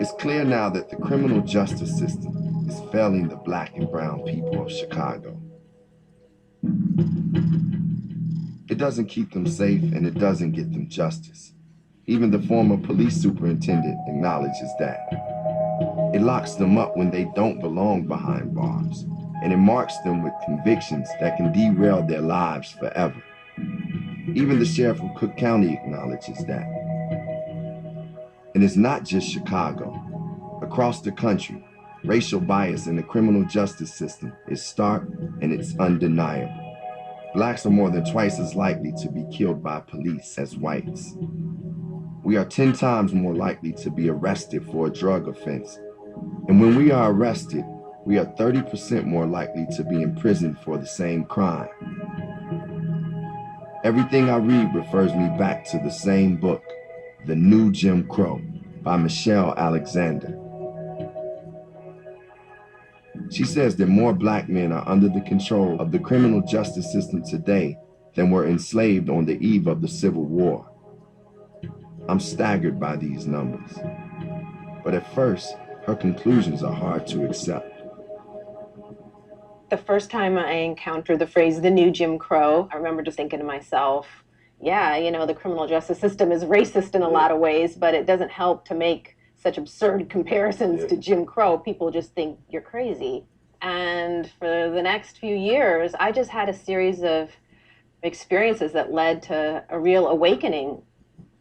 It's clear now that the criminal justice system is failing the black and brown people of Chicago. It doesn't keep them safe and it doesn't get them justice. Even the former police superintendent acknowledges that. It locks them up when they don't belong behind bars, and it marks them with convictions that can derail their lives forever. Even the sheriff of Cook County acknowledges that. And it's not just Chicago. Across the country, racial bias in the criminal justice system is stark and it's undeniable. Blacks are more than twice as likely to be killed by police as whites. We are 10 times more likely to be arrested for a drug offense. And when we are arrested, we are 30% more likely to be imprisoned for the same crime. Everything I read refers me back to the same book, The New Jim Crow, by Michelle Alexander. She says that more black men are under the control of the criminal justice system today than were enslaved on the eve of the Civil War. I'm staggered by these numbers. But at first, her conclusions are hard to accept. The first time I encountered the phrase, the new Jim Crow, I remember just thinking to myself, yeah, the criminal justice system is racist in a lot of ways, but it doesn't help to make such absurd comparisons to Jim Crow. People just think you're crazy. And for the next few years, I just had a series of experiences that led to a real awakening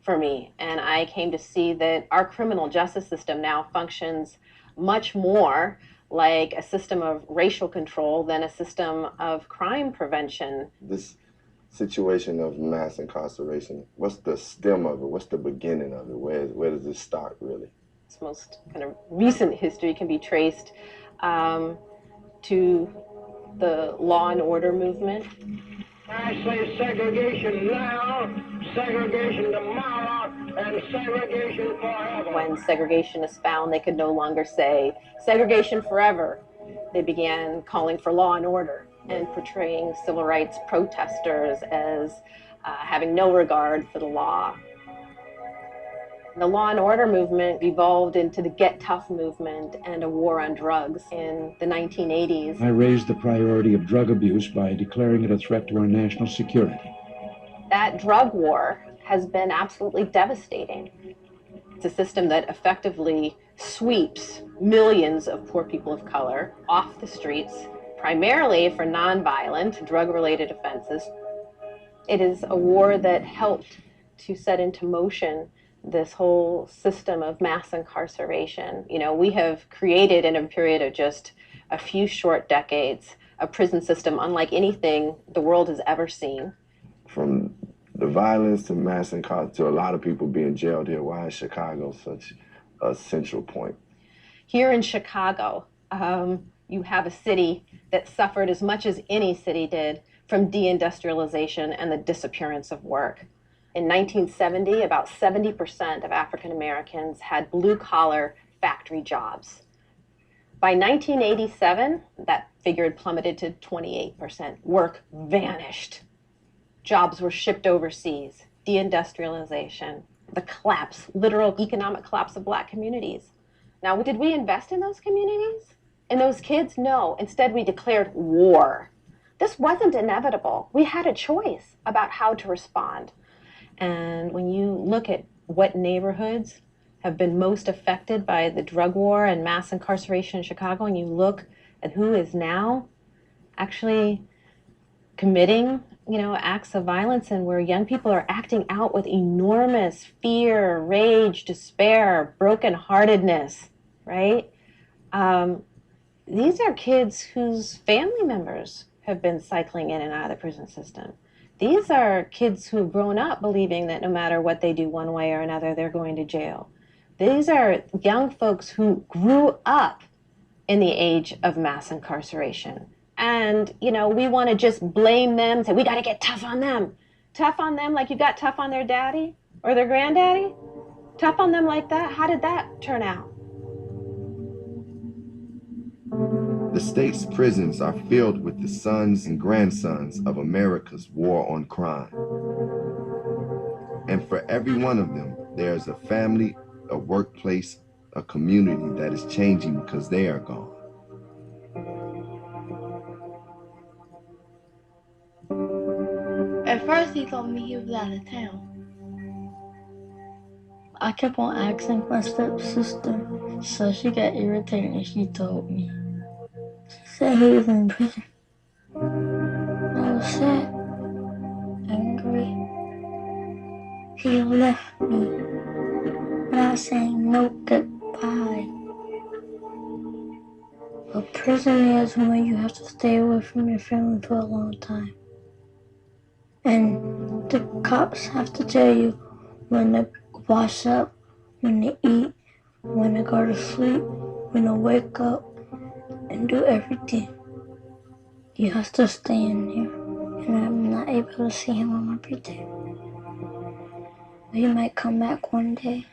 for me. And I came to see that our criminal justice system now functions much more like a system of racial control than a system of crime prevention. This situation of mass incarceration, what's the stem of it? What's the beginning of it? Where does it start, really? Its most kind of recent history can be traced to the law and order movement. I say segregation now, segregation tomorrow, and segregation forever. When segregationists found they could no longer say segregation forever, they began calling for law and order and portraying civil rights protesters as having no regard for the law. The law and order movement evolved into the Get Tough movement and a war on drugs in the 1980s. I raised the priority of drug abuse by declaring it a threat to our national security. That drug war has been absolutely devastating. It's a system that effectively sweeps millions of poor people of color off the streets, primarily for nonviolent, drug-related offenses. It is a war that helped to set into motion this whole system of mass incarceration. We have created in a period of just a few short decades a prison system unlike anything the world has ever seen. From the violence to mass incarceration to a lot of people being jailed here, why is Chicago such a central point? Here in Chicago, you have a city that suffered as much as any city did from deindustrialization and the disappearance of work. In 1970, about 70% of African Americans had blue-collar factory jobs. By 1987, that figure had plummeted to 28%. Work vanished. Jobs were shipped overseas. Deindustrialization, the collapse, literal economic collapse of Black communities. Now, did we invest in those communities? In those kids? No. Instead, we declared war. This wasn't inevitable. We had a choice about how to respond. And when you look at what neighborhoods have been most affected by the drug war and mass incarceration in Chicago, and you look at who is now actually committing, acts of violence, and where young people are acting out with enormous fear, rage, despair, brokenheartedness, right? These are kids whose family members have been cycling in and out of the prison system. These are kids who have grown up believing that no matter what they do one way or another, they're going to jail. These are young folks who grew up in the age of mass incarceration. And, we want to just blame them, say, we got to get tough on them. Tough on them like you got tough on their daddy or their granddaddy? Tough on them like that? How did that turn out? The state's prisons are filled with the sons and grandsons of America's war on crime. And for every one of them, there's a family, a workplace, a community that is changing because they are gone. At first, he told me he was out of town. I kept on asking my stepsister, so she got irritated and she told me. She said he was in prison. I was sad, angry. He left me without saying no goodbye. A prison is when you have to stay away from your family for a long time. And the cops have to tell you when to wash up, when to eat, when to go to sleep, when to wake up, and do everything. You have to stay in here, and I'm not able to see him on my birthday. He might come back one day.